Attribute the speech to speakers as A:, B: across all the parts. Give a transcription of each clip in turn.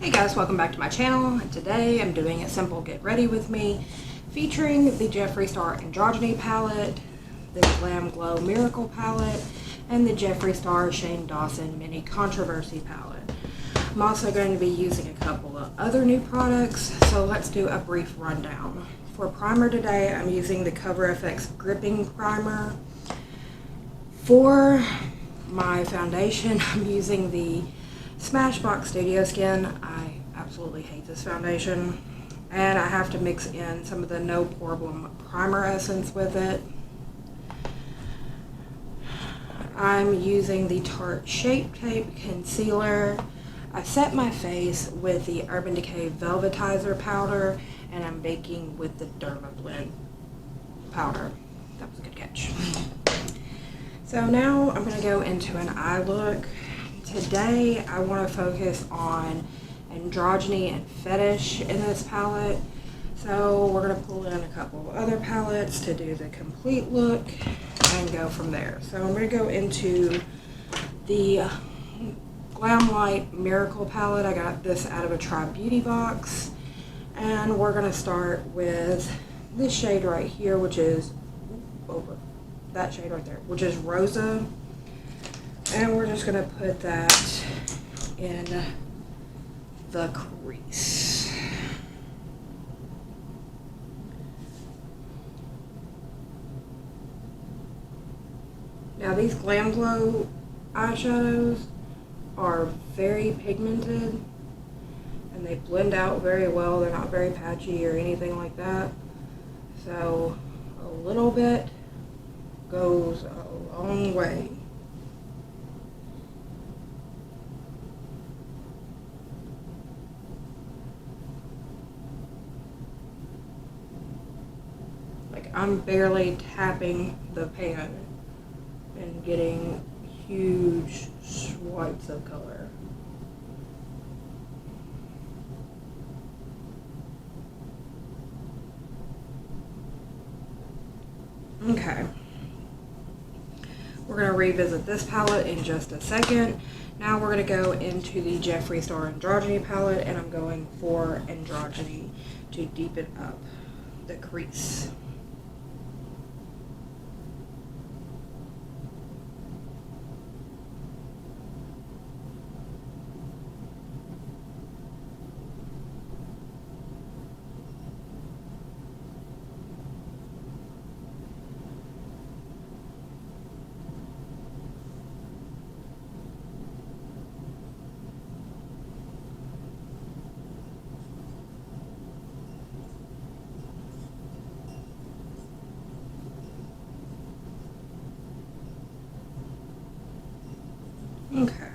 A: Hey guys, welcome back to my channel, and today I'm doing a simple get ready with me featuring the Jeffree Star Androgyny Palette, the Glam Glow Miracle Palette, and the Jeffree Star Shane Dawson Mini Controversy Palette. I'm also going to be using a couple of other new products, so let's do a brief rundown. For primer today, I'm using the Cover FX Gripping Primer. For my foundation, I'm using the Smashbox Studio Skin. I absolutely hate this foundation, and I have to mix in some of the No Problem Primer Essence with it. I'm using the Tarte Shape Tape Concealer. I set my face with the Urban Decay Velvetizer Powder, and I'm baking with the Dermablend powder. That was a good catch. So now I'm going to go into an eye look. Today I want to focus on androgyny and fetish in this palette. So we're going to pull in a couple of other palettes to do the complete look and go from there. So I'm going to go into the Glam Lite Miracle Palette. I got this out of a Try Beauty box. And we're going to start with this shade right here, which is over that shade right there, which is Rosa. And we're just going to put that in the crease. Now these Glam Glow eyeshadows are very pigmented and they blend out very well. They're not very patchy or anything like that. So a little bit goes a long way. I'm barely tapping the pan and getting huge swipes of color. Okay. We're going to revisit this palette in just a second. Now we're going to go into the Jeffree Star Androgyny Palette, and I'm going for Androgyny to deepen up the crease. Okay.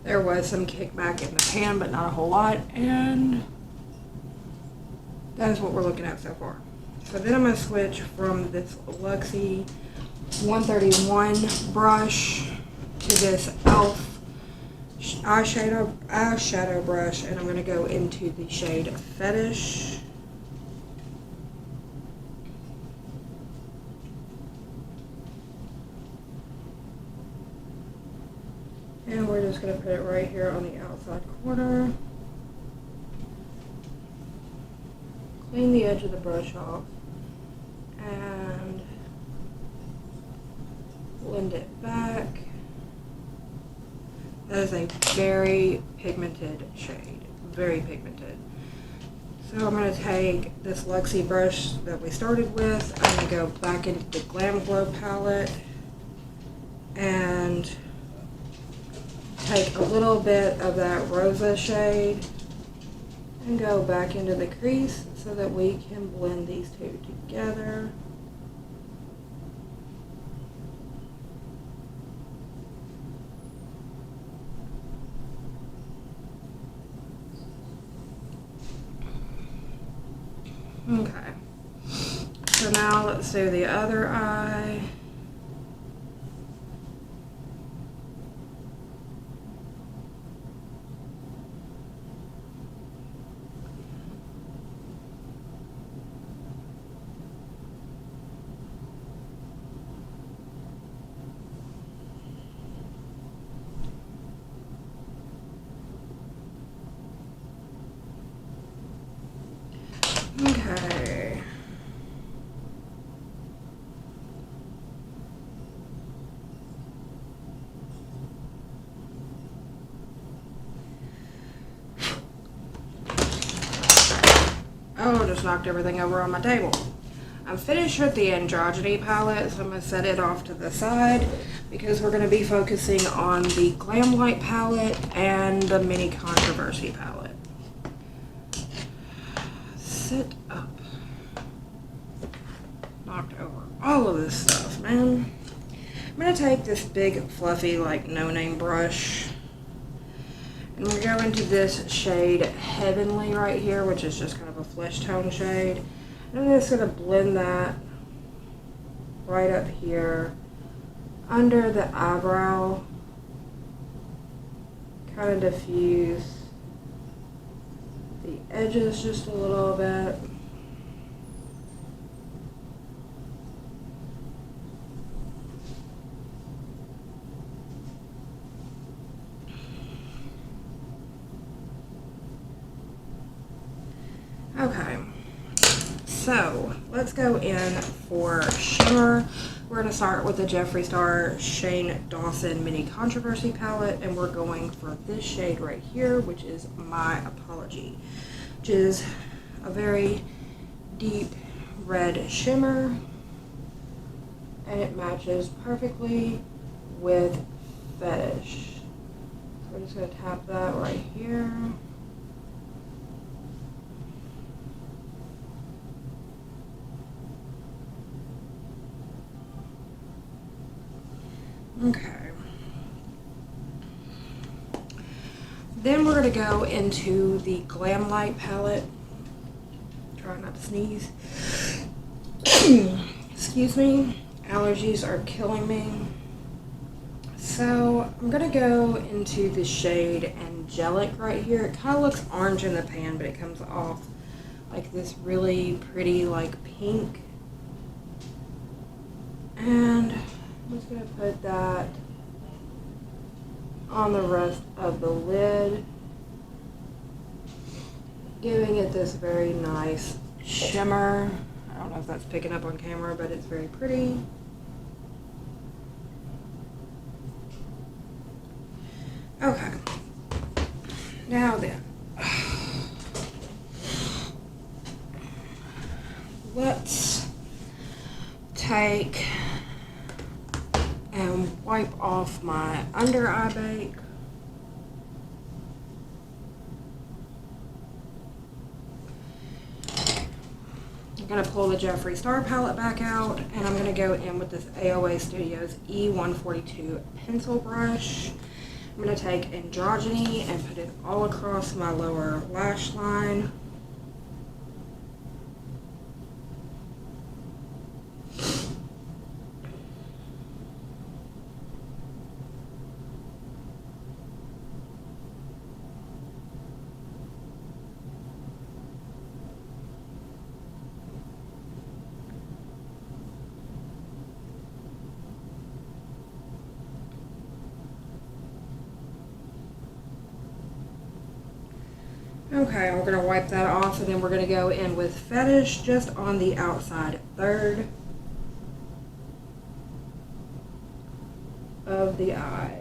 A: There was some kickback in the pan, but not a whole lot, and that is what we're looking at so far. So then I'm going to switch from this Luxie 131 brush to this e.l.f. eyeshadow brush, and I'm going to go into the shade Fetish. And we're just going to put it right here on the outside corner. Clean the edge of the brush off and blend it back. That is a very pigmented shade, very pigmented. So I'm going to take this Luxie brush that we started with. I'm going to go back into the Glam Glow palette and take a little bit of that Rosa shade and go back into the crease so that we can blend these two together. Okay, so now let's do the other eye. Oh, just knocked everything over on my table. I'm finished with the Androgyny Palette, so I'm going to set it off to the side because we're going to be focusing on the Glam Lite Palette and the Mini Controversy Palette. Sit up. Knocked over all of this stuff, man. I'm going to take this big, fluffy, like, no-name brush. And we're going to go into this shade Heavenly right here, which is just kind of a flesh tone shade. And I'm just going to blend that right up here under the eyebrow. Kind of diffuse the edges just a little bit. Okay, so let's go in for shimmer. We're going to start with the Jeffree Star Shane Dawson Mini Controversy Palette, and we're going for this shade right here, which is My Apology, which is a very deep red shimmer, and it matches perfectly with Fetish. So we're just going to tap that right here. Okay. Then we're going to go into the Glam Lite Palette. Try not to sneeze. Excuse me. Allergies are killing me. So I'm going to go into the shade Angelic right here. It kind of looks orange in the pan, but it comes off like this really pretty like pink. And I'm just going to put that on the rest of the lid, giving it this very nice shimmer. I don't know if that's picking up on camera, but it's very pretty. Okay, now then, let's take and wipe off my under eye bake. I'm going to pull the Jeffree Star palette back out, and I'm going to go in with this AOA Studios E142 pencil brush. I'm going to take Androgyny and put it all across my lower lash line. Okay, we're going to wipe that off, and then we're going to go in with Fetish just on the outside third of the eye.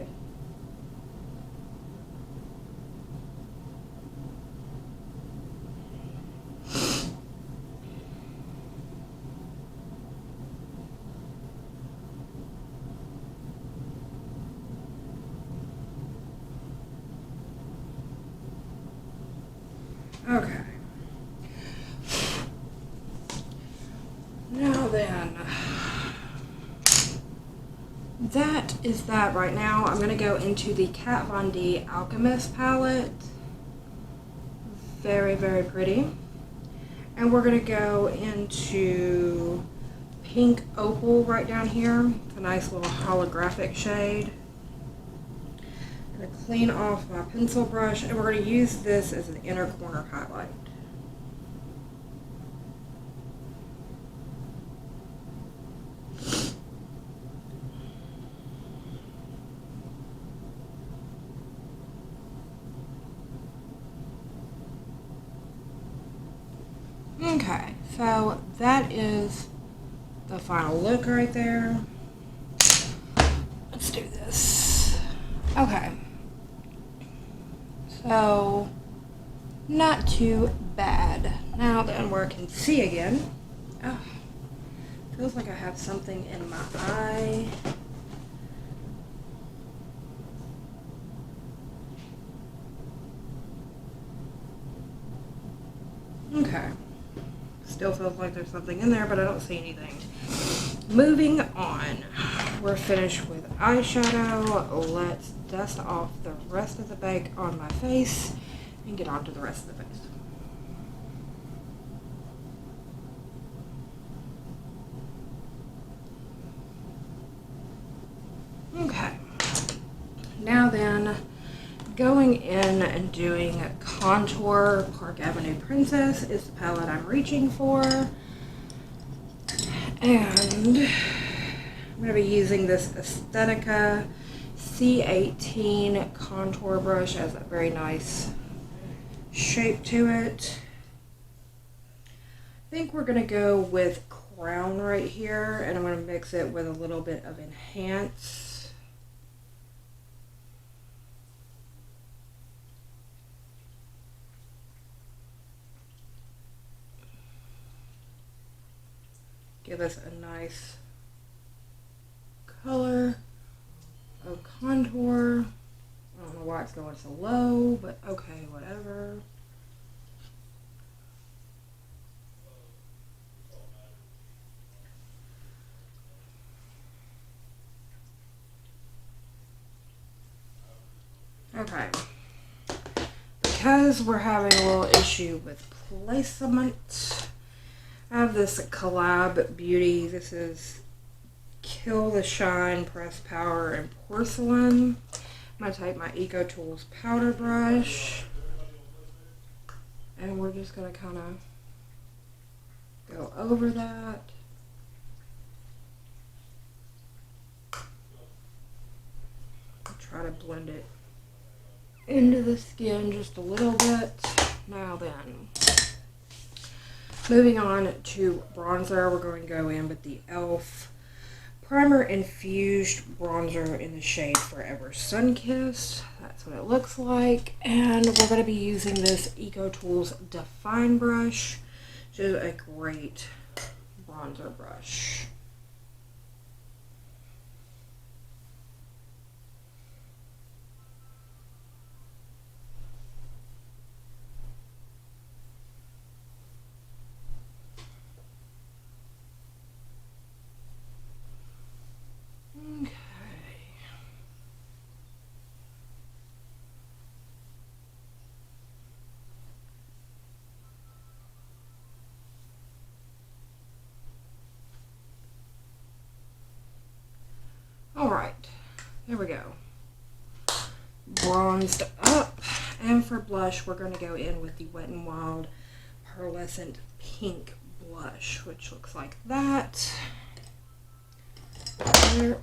A: Okay. Now then, that is that right now. I'm going to go into the Kat Von D Alchemist palette. Very, very pretty. And we're going to go into Pink Opal right down here. It's a nice little holographic shade. I'm going to clean off my pencil brush, and we're going to use this as an inner corner highlight. Okay, so that is the final look right there. Let's do this. Okay. So Not too bad. Now then, where I can see again. Oh, feels like I have something in my eye. Okay. Still feels like there's something in there, but I don't see anything. Moving on. We're finished with eyeshadow. Let's dust off the rest of the bake on my face and get on to the rest of the face. Okay. Now then, going in and doing contour. Park Avenue Princess is the palette I'm reaching for. And I'm going to be using this Aesthetica C18 contour brush. It has a very nice shape to it. I think we're going to go with Crown right here, and I'm going to mix it with a little bit of Enhance. Give us a nice color of contour. I don't know why it's going so low, but okay, whatever. Okay. Because we're having a little issue with placement, I have this Collab Beauty. This is Kill the Shine Press Powder and Porcelain. I'm going to take my Eco Tools powder brush, and we're just going to kind of go over that. Try to blend it into the skin just a little bit. Now then, moving on to bronzer, we're going to go in with the e.l.f. Primer Infused Bronzer in the shade Forever Sunkissed. That's what it looks like. And we're going to be using this Eco Tools Define Brush, which is a great bronzer brush. Alright, there we go. Bronzed up. And for blush, we're going to go in with the Wet n Wild Pearlescent Pink Blush, which looks like that. There.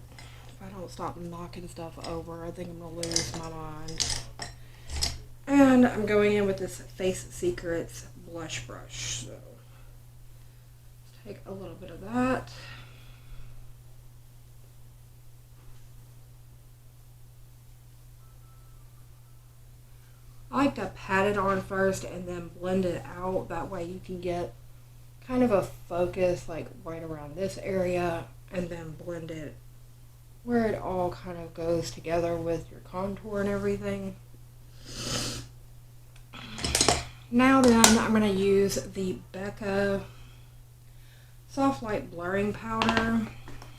A: If I don't stop knocking stuff over, I think I'm going to lose my mind. And I'm going in with this Face Secrets blush brush. So, let's take a little bit of that. I like to pat it on first and then blend it out. That way you can get kind of a focus like right around this area, and then blend it where it all kind of goes together with your contour and everything. Now then, I'm going to use the Becca Soft Light Blurring Powder.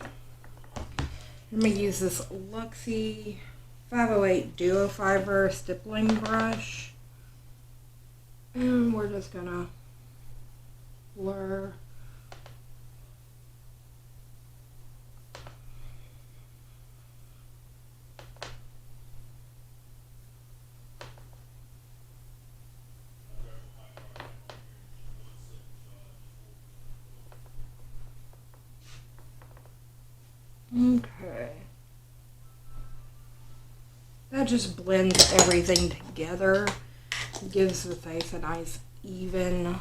A: I'm going to use this Luxie 508 Duo Fiber Stippling Brush. And we're just going to blur. Okay. That just blends everything together. Gives the face a nice even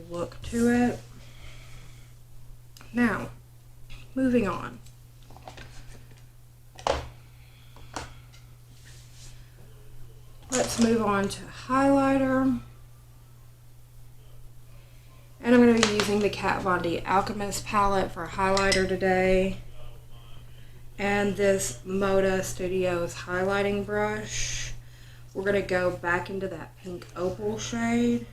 A: look to it. Now, moving on. Let's move on to highlighter. using the Kat Von D Alchemist palette for highlighter today. And this Moda Studios highlighting brush. We're going to go back into that pink opal shade.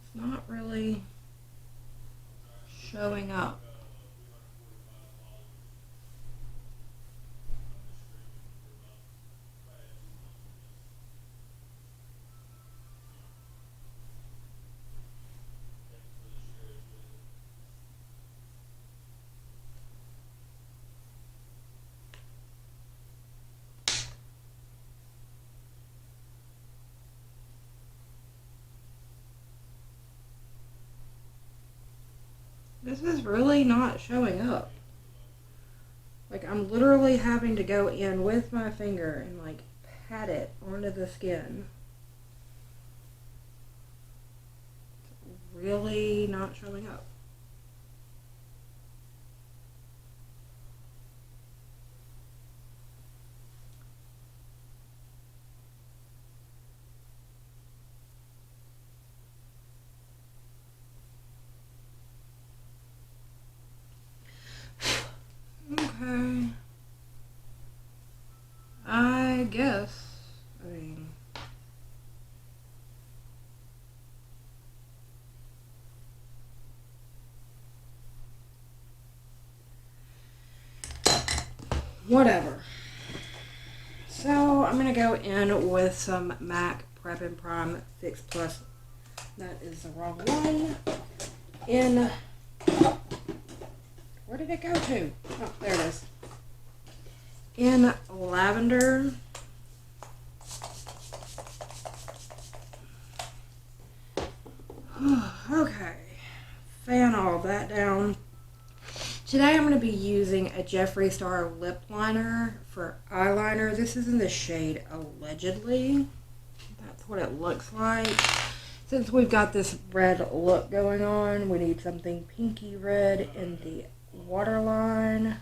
A: It's not really showing up. This is really not showing up. Like, I'm literally having to go in with my finger and like pat it onto the skin. It's really not showing up. Okay. I guess. I mean, whatever. So I'm gonna go in with some MAC Prep and Prime Fix Plus. That is the wrong one. In, where did it go to? Oh, there it is. In lavender. Okay, fan all that down. Today I'm going to be using a Jeffree Star lip liner for eyeliner. This is in the shade Allegedly. That's what it looks like. Since we've got this red look going on, we need something pinky red in the waterline.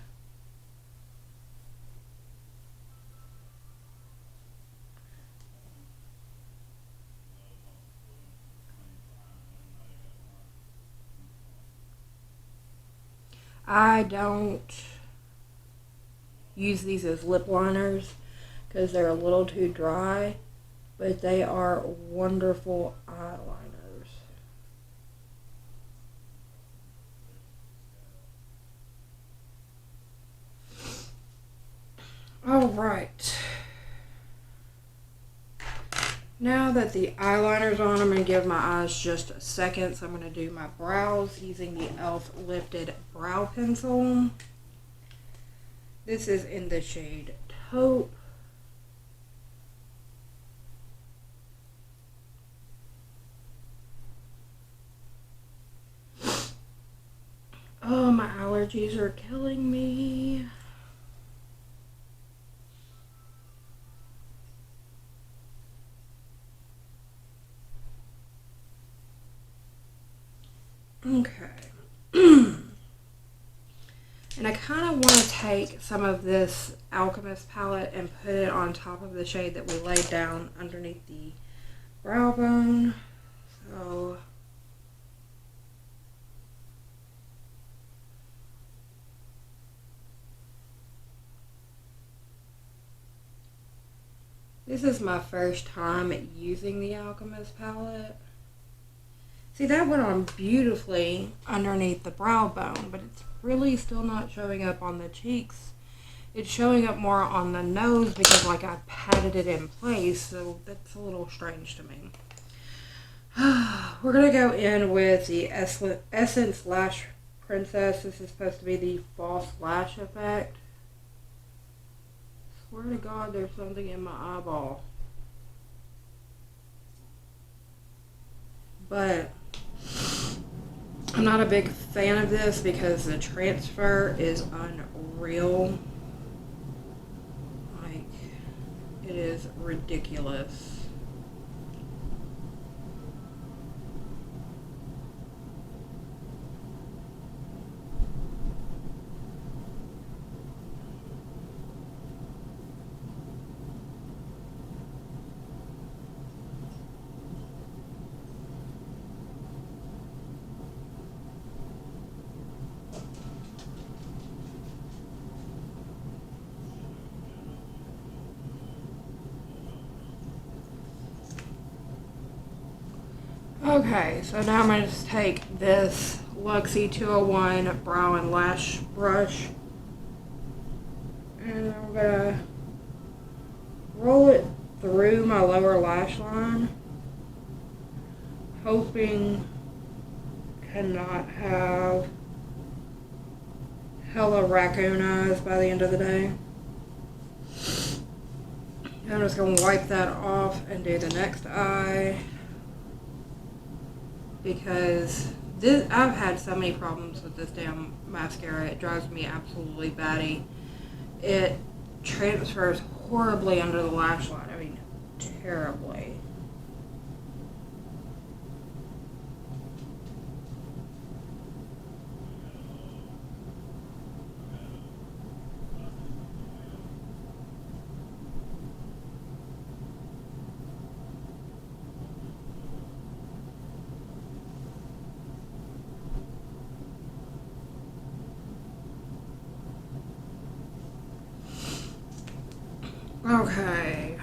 A: I don't use these as lip liners because they're a little too dry, but they are wonderful eyeliners. All right. Now that the eyeliner's on, I'm going to give my eyes just a second. So I'm going to do my brows using the e.l.f. Lifted Brow Pencil. This is in the shade Taupe. Oh, my allergies are killing me. Okay. And I kind of want to take some of this Alchemist palette and put it on top of the shade that we laid down underneath the brow bone. So this is my first time using the Alchemist palette. See, that went on beautifully underneath the brow bone, but it's really still not showing up on the cheeks. It's showing up more on the nose because like I patted it in place, so that's a little strange to me. We're going to go in with the Essence Lash Princess. This is supposed to be the false lash effect. Swear to God, there's something in my eyeball. But I'm not a big fan of this because the transfer is unreal. Like, it is ridiculous. Okay, so now I'm going to just take this Luxie 201 Brow and Lash Brush, and I'm going to roll it through my lower lash line, hoping to not have hella raccoon eyes by the end of the day. I'm just going to wipe that off and do the next eye, because I've had so many problems with this damn mascara. It drives me absolutely batty. It transfers horribly under the lash line. I mean, terribly. Okay.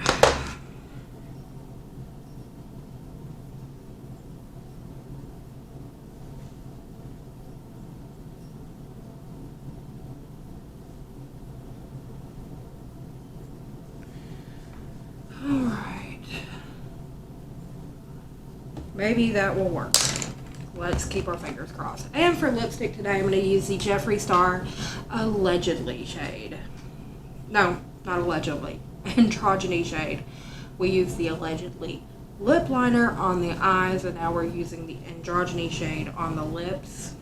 A: Alright. Maybe that will work. Let's keep our fingers crossed. And for lipstick today, I'm going to use the Jeffree Star Allegedly shade. No, not allegedly. Androgyny shade. We use the Allegedly lip liner on the eyes, and now we're using the Androgyny shade on the lips.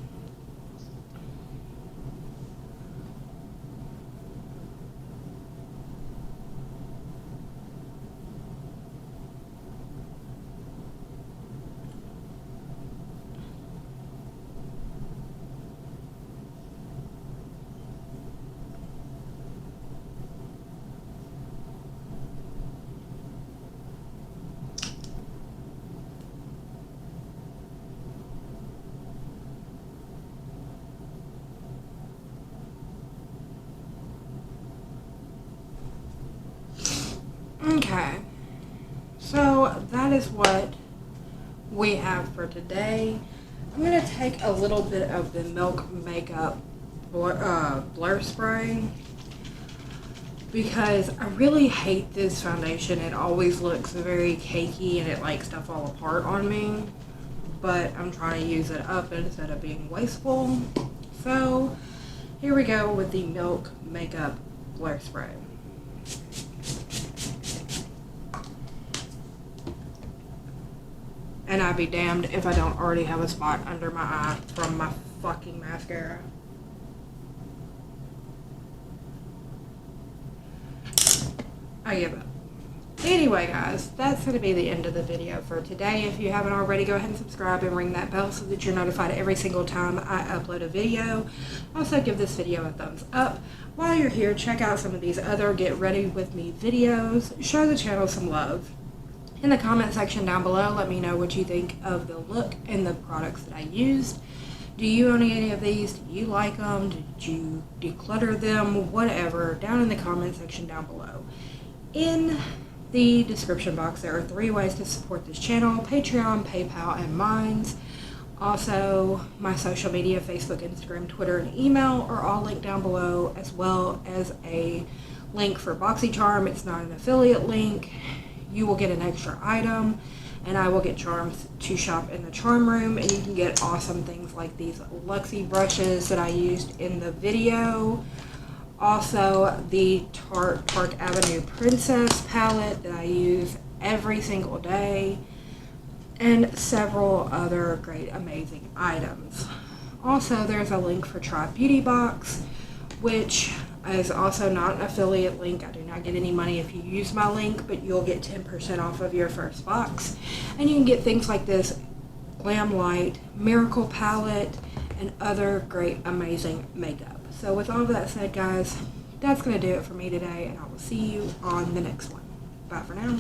A: Okay, so that is what we have for today. I'm going to take a little bit of the Milk Makeup Blur Spray, because I really hate this foundation. It always looks very cakey and it likes to fall apart on me, but I'm trying to use it up instead of being wasteful. So here we go with the Milk Makeup Blur Spray. And I'd be damned if I don't already have a spot under my eye from my fucking mascara. I give up. Anyway, guys, that's going to be the end of the video for today. If you haven't already, go ahead and subscribe and ring that bell so that you're notified every single time I upload a video. Also, give this video a thumbs up. While you're here, check out some of these other Get Ready With Me videos. Show the channel some love. In the comment section down below, let me know what you think of the look and the products that I used. Do you own any of these? Do you like them? Did you declutter them? Whatever, down in the comment section down below. In the description box, there are 3 ways to support this channel: Patreon, PayPal, and Minds. Also, my social media, Facebook, Instagram, Twitter, and email are all linked down below, as well as a link for BoxyCharm. It's not an affiliate link. You will get an extra item, and I will get charms to shop in the charm room, and you can get awesome things like these Luxie brushes that I used in the video. Also, the Tarte Park Avenue Princess palette that I use every single day, and several other great, amazing items. Also, there's a link for Try Beauty Box, which is also not an affiliate link. I do not get any money if you use my link, but you'll get 10% off of your first box. And you can get things like this Glam Lite Miracle Palette and other great, amazing makeup. So with all of that said, guys, that's going to do it for me today, and I will see you on the next one. Bye for now.